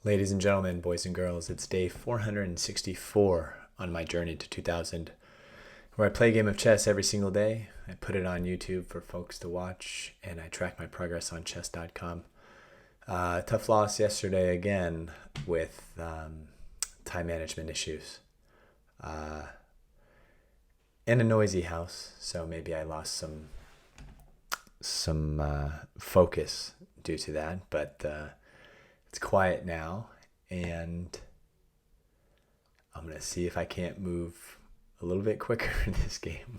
Ladies and gentlemen, boys and girls, it's day 464 on my journey to 2000, where I play a game of chess every single day. I put it on YouTube for folks to watch, and I track my progress on chess.com. Tough loss yesterday again with time management issues. In a noisy house, so maybe I lost some focus due to that, but it's quiet now, and I'm going to see if I can't move a little bit quicker in this game,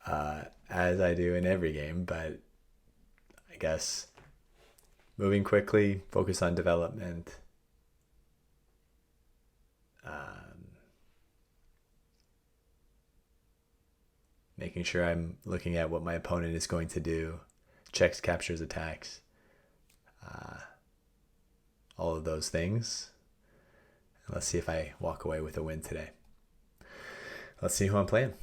as I do in every game, but I guess moving quickly, focus on development, making sure I'm looking at what my opponent is going to do, checks, captures, attacks, all of those things. Let's see if I walk away with a win today. Let's see who I'm playing.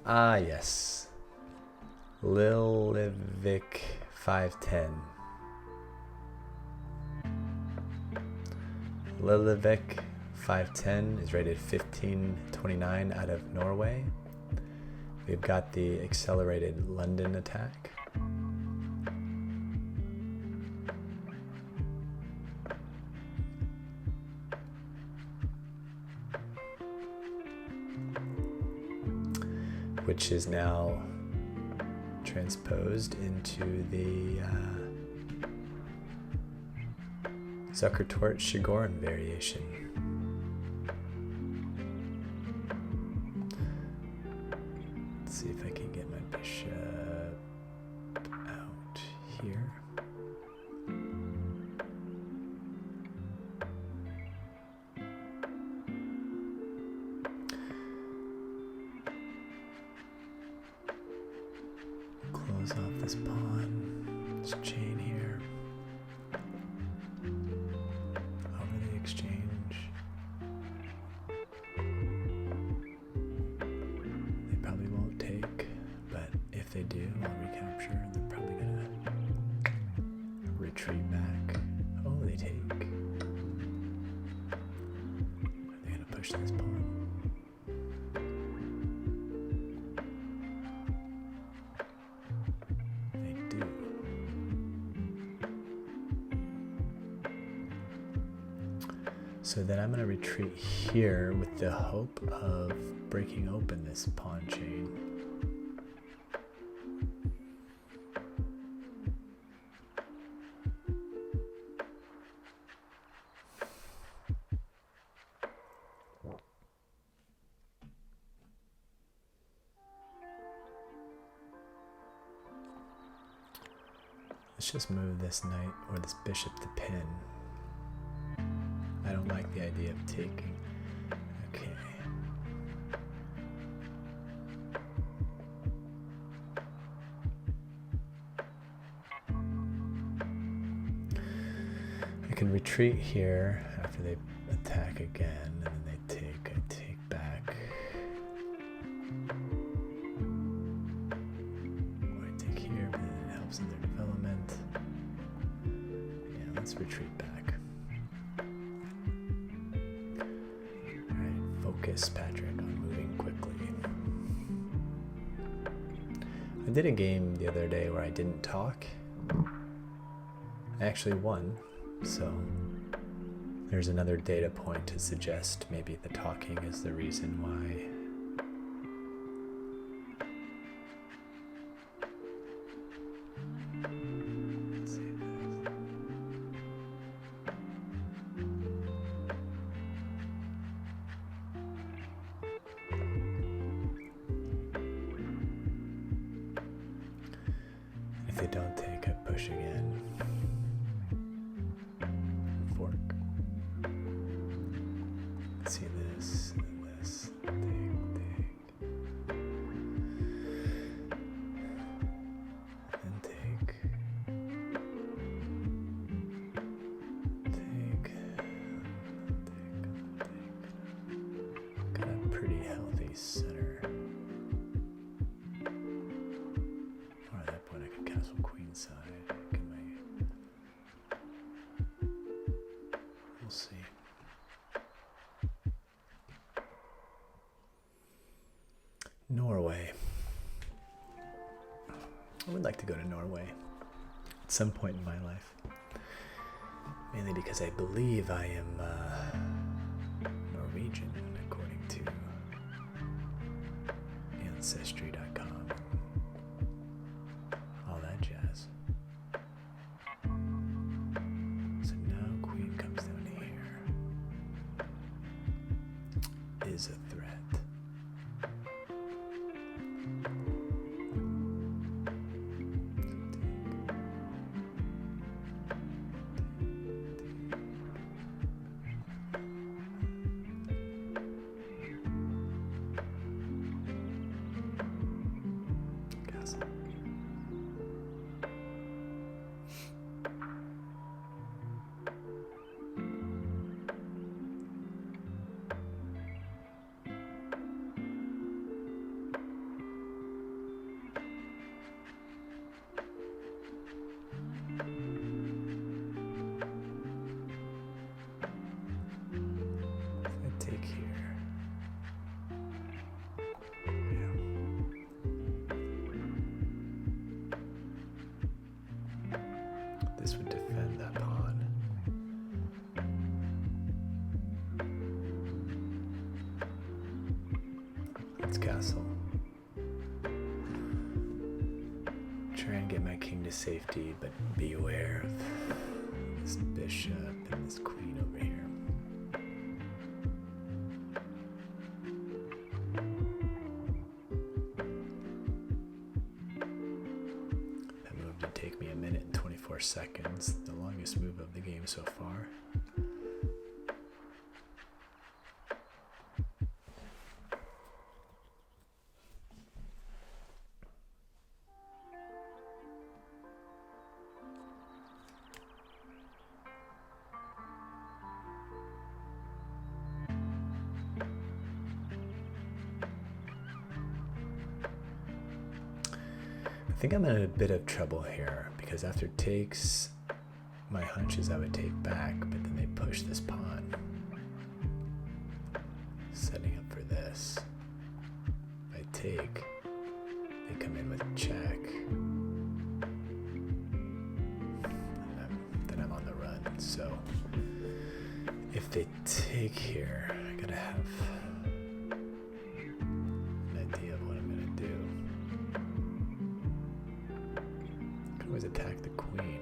Yes. Lilivik 510. Lilivik 510 is rated 1529 out of Norway. We've got the accelerated London attack. Which is now transposed into the Zukertort Chigorin variation. Let's see if I can get my bishop out here. Close off this pawn, this chain here, over the exchange. They probably won't take, but if they do, I'll recapture. They're probably gonna retreat back. Oh, they take. Are they gonna push this pawn? So then I'm going to retreat here with the hope of breaking open this pawn chain. Let's just move this knight or this bishop to pin. I don't like the idea of taking. Okay. I can retreat here after they attack again, and then they take. I take back. Or I take here, but then it helps in their development. Yeah, let's retreat back. Patrick on moving quickly. I did a game the other day where I didn't talk. I actually won, so there's another data point to suggest maybe the talking is the reason why. If they don't take, I push again. Fork. Let's see this and this. Take. And take. Take. Got a pretty healthy center. Or at that point I could castle queenside. Get my like to go to Norway at some point in my life. Mainly because I believe I am Norwegian, according to Ancestry.com. All that jazz. So now Queen comes down here. Is a threat. This would defend that pawn. Let's castle. Try and get my king to safety, but beware of this bishop and this queen over here. That move did take me a minute and 24 seconds, the longest move of the game so far. I think I'm in a bit of trouble here because after takes, my hunch is I would take back, but then they push this pawn, setting up for this. If I take, they come in with check, and then I'm on the run. So if they take here, I gotta have an idea of what I'm gonna do. I can always attack the queen.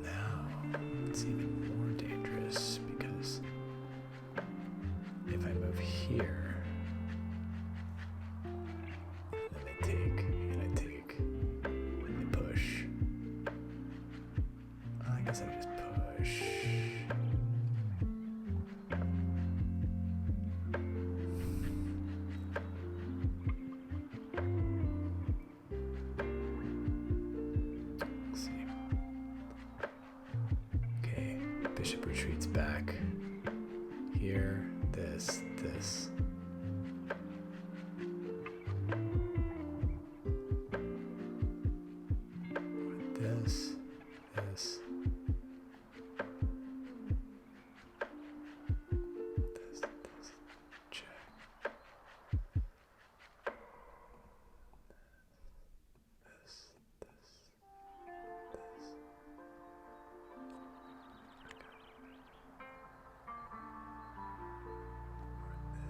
Now it's even more dangerous because if I move here, then they take, and I take, and they push. I guess I just push. Let's see. Okay, bishop retreats back. Here, this. This. This, check. This.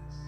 This.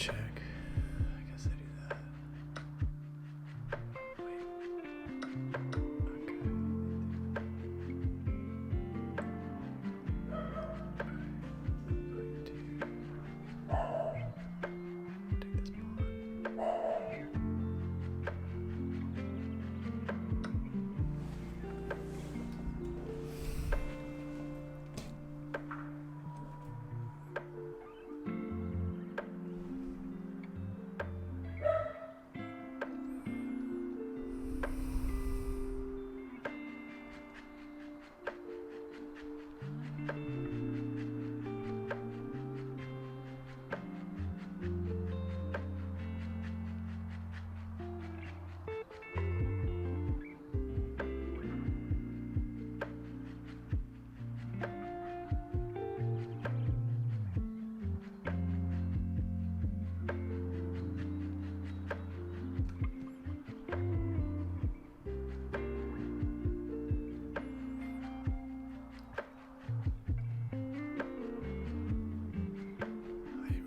check. I guess I do that. Wait. Take this pawn.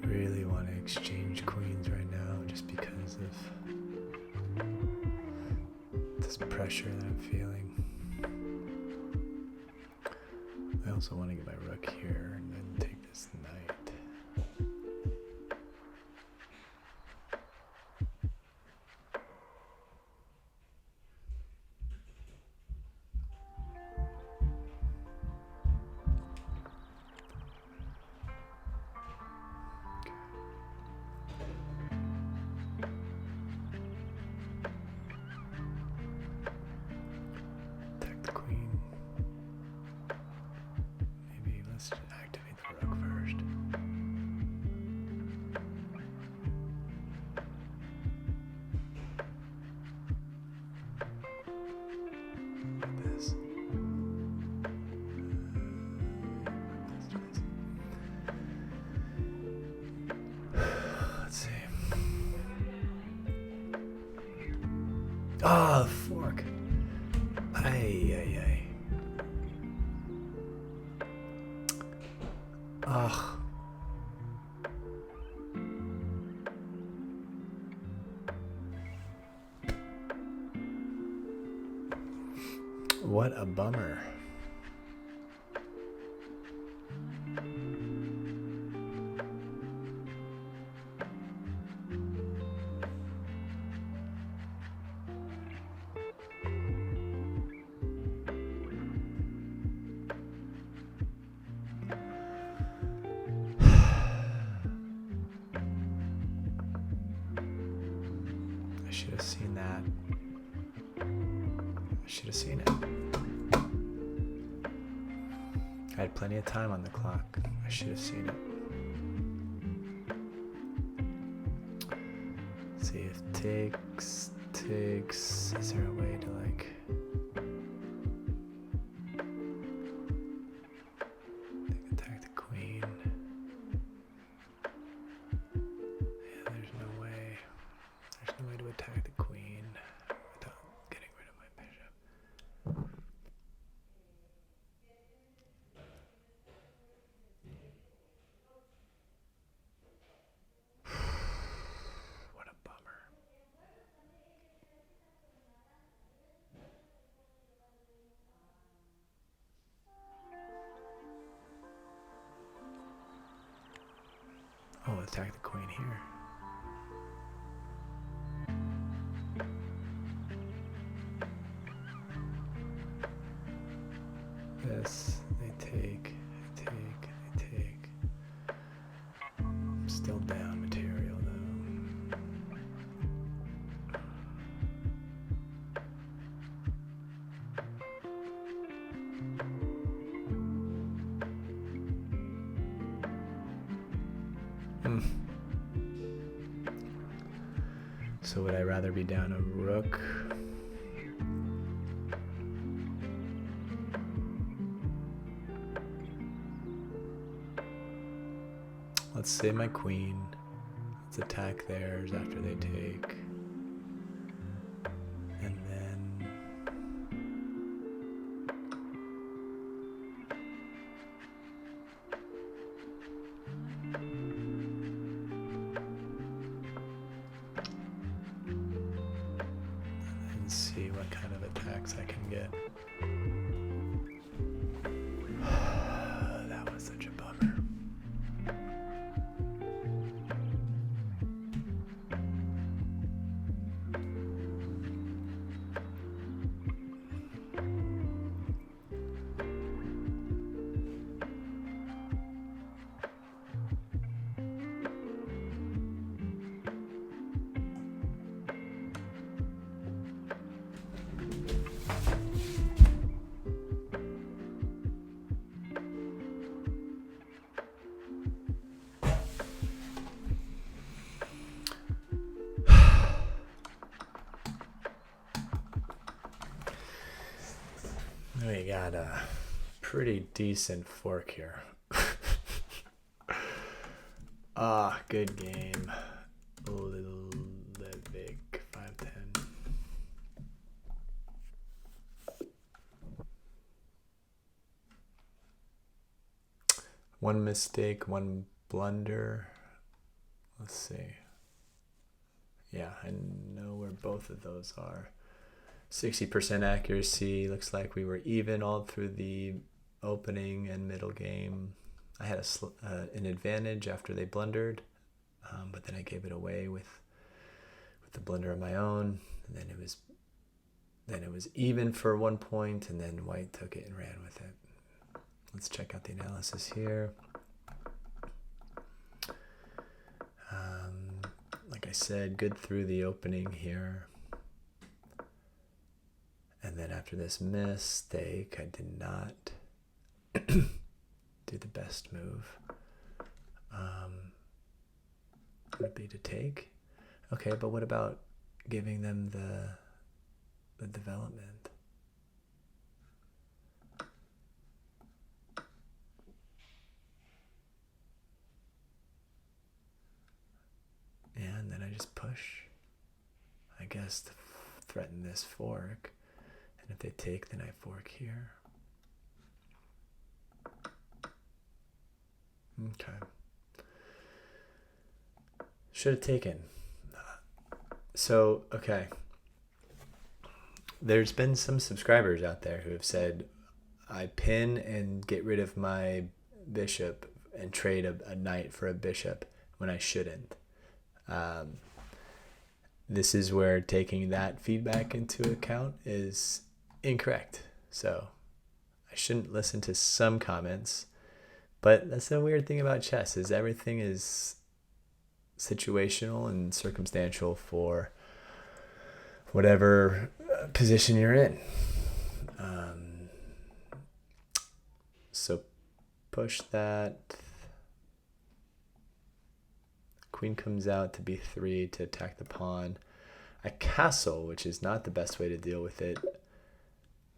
Really want to exchange queens right now just because of this pressure that I'm feeling. I also want to get my rook here and then take this knight. Activate the rook first. Like this. Let's see. Ah, fork. Ay. Ugh. What a bummer. I should have seen that. I should have seen it. I had plenty of time on the clock. I should have seen it. Let's see if takes. Is there a way to like? Attack the queen. Yeah, there's no way. There's no way to attack the queen without getting rid of my bishop. What a bummer. Oh, attack the queen here. This, they take. Still down material though. So would I rather be down a rook? Let's save my queen. Let's attack theirs after they take. And then what kind of attacks I can get. That was such a bummer. We got a pretty decent fork here. Good game. Ludwig 510. One mistake, one blunder. Let's see. Yeah, I know where both of those are. 60% accuracy. Looks like we were even all through the opening and middle game. I had an advantage after they blundered, but then I gave it away with the blunder of my own. And then it was even for 1 point, and then white took it and ran with it. Let's check out the analysis here. Like I said, good through the opening here. And then after this mistake, I did not do the best move. Would be to take. Okay, but what about giving them the development? And then I just push, I guess, to threaten this fork. And if they take, then I fork here. Okay. Should have taken. So, okay. There's been some subscribers out there who have said, I pin and get rid of my bishop and trade a knight for a bishop when I shouldn't. This is where taking that feedback into account is incorrect. So I shouldn't listen to some comments, but that's the weird thing about chess is everything is situational and circumstantial for whatever position you're in. So push that. Queen comes out to b3 to attack the pawn. I castle, which is not the best way to deal with it.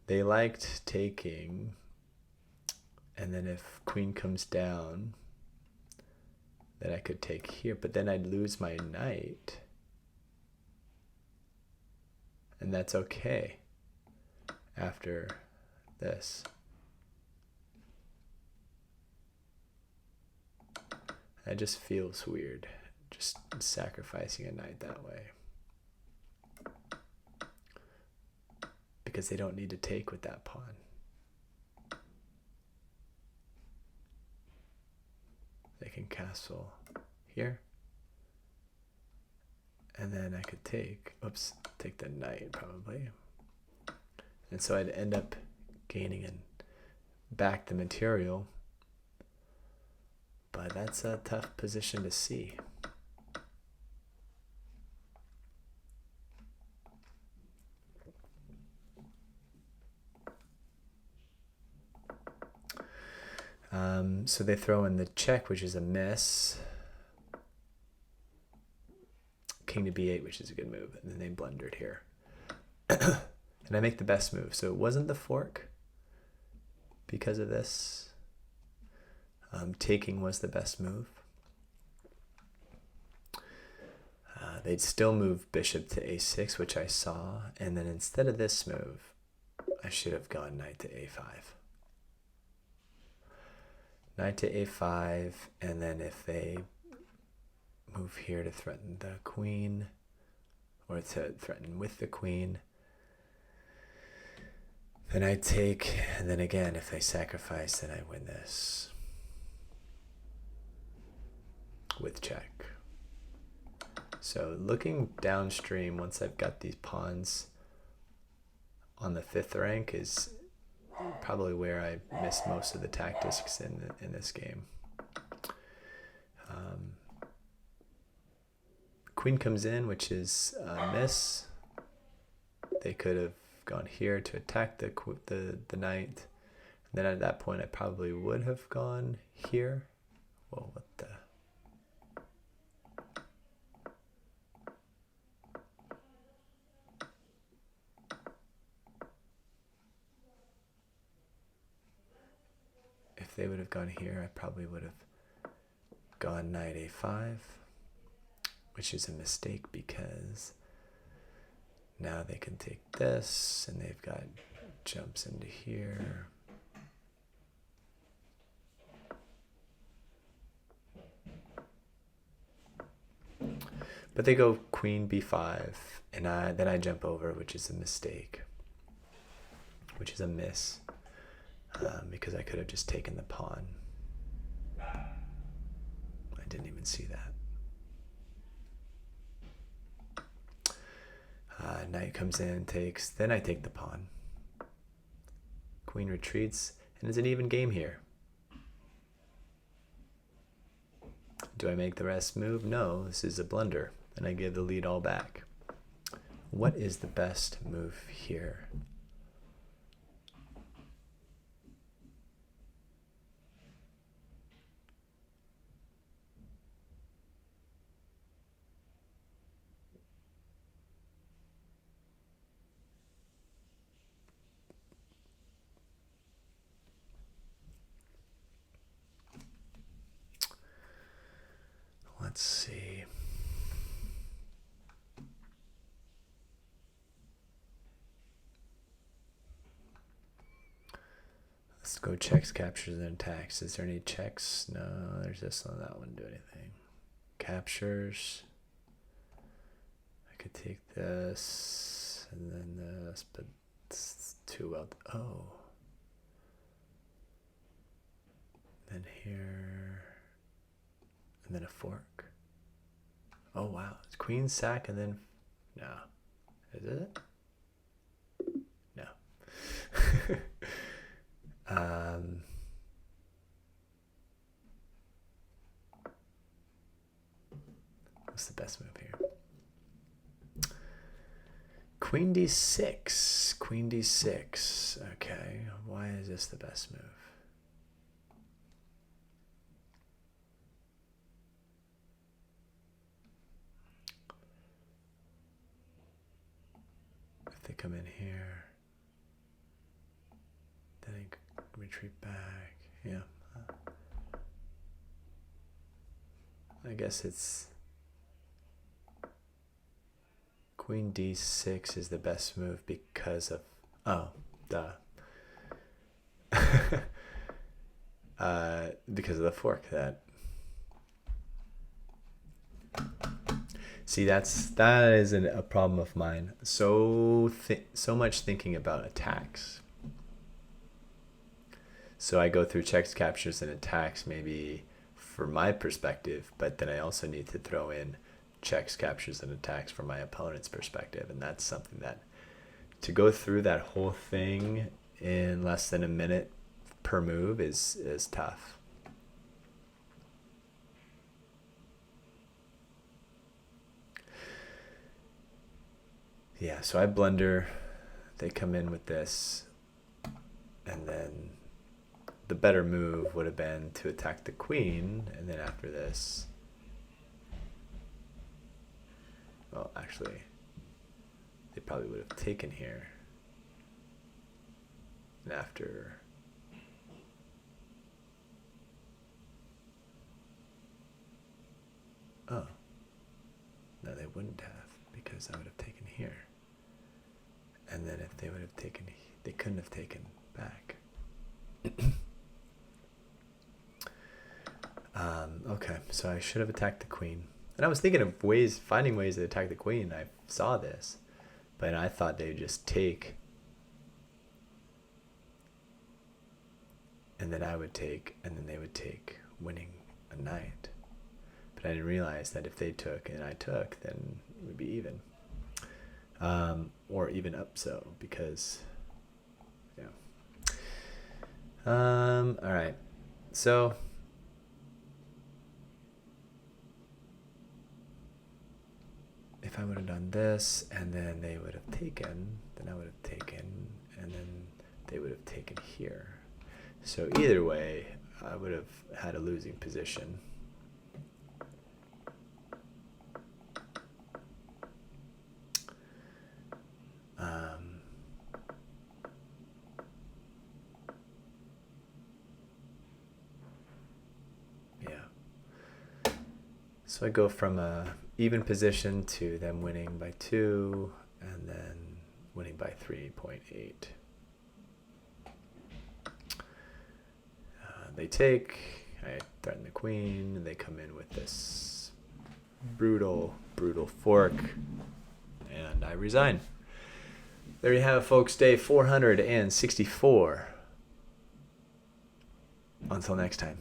They liked taking, and then if queen comes down, then I could take here, but then I'd lose my knight. And that's okay after this. That just feels weird, just sacrificing a knight that way. Because they don't need to take with that pawn. They can castle here. And then I could take the knight probably. And so I'd end up gaining and back the material. But that's a tough position to see. So they throw in the check, which is a miss. King to b8, which is a good move. And then they blundered here. And I make the best move. So it wasn't the fork because of this. Taking was the best move. They'd still move bishop to a6, which I saw. And then instead of this move, I should have gone knight to a5. Knight to a5, and then if they move here to threaten the queen, or to threaten with the queen, Then I take, and then again, if I sacrifice, then I win this with check. So looking downstream, once I've got these pawns on the 5th rank, is probably where I missed most of the tactics in this game. Queen comes in, which is a miss. They could have gone here to attack the knight. And then at that point, I probably would have gone here. Well, what the... If they would have gone here, I probably would have gone knight a5, which is a mistake because now they can take this, and they've got jumps into here. But they go queen b5, and then I jump over, which is a mistake, which is a miss, because I could have just taken the pawn. I didn't even see that. Knight comes in, takes, then I take the pawn. Queen retreats, and it's an even game here. Do I make the rest move? No, this is a blunder, and I give the lead all back. What is the best move here? Let's see. Let's go checks, captures, and attacks. Is there any checks? No, there's this one. That wouldn't do anything. Captures. I could take this and then this, but it's too well. Oh. Then here. And then a fork. Oh wow, it's queen sack and then no. Is it? No. What's the best move here? Queen d6. Queen d6. Okay, why is this the best move? They come in here, then I retreat back. Yeah, I guess it's queen d6 is the best move because of because of the fork that. See, that is a problem of mine. So much thinking about attacks. So I go through checks, captures, and attacks maybe for my perspective, but then I also need to throw in checks, captures, and attacks from my opponent's perspective, and that's something that to go through that whole thing in less than a minute per move is tough. Yeah, so I blunder, they come in with this, and then the better move would have been to attack the queen, and then after this, well, actually, they probably would have taken here, and after, oh, no, they wouldn't have, because I would have taken here. And then if they would have taken, they couldn't have taken back. Okay, so I should have attacked the queen. And I was thinking of finding ways to attack the queen. I saw this, but I thought they would just take and then I would take, and then they would take, winning a knight. But I didn't realize that if they took and I took, then it would be even. Or even up so, because, yeah. All right. So, if I would have done this, and then they would have taken, then I would have taken, and then they would have taken here. So either way, I would have had a losing position. Yeah. So I go from a even position to them winning by 2, and then winning by 3.8. They take, I threaten the queen, and they come in with this brutal fork, and I resign. There you have it, folks, day 464. Until next time.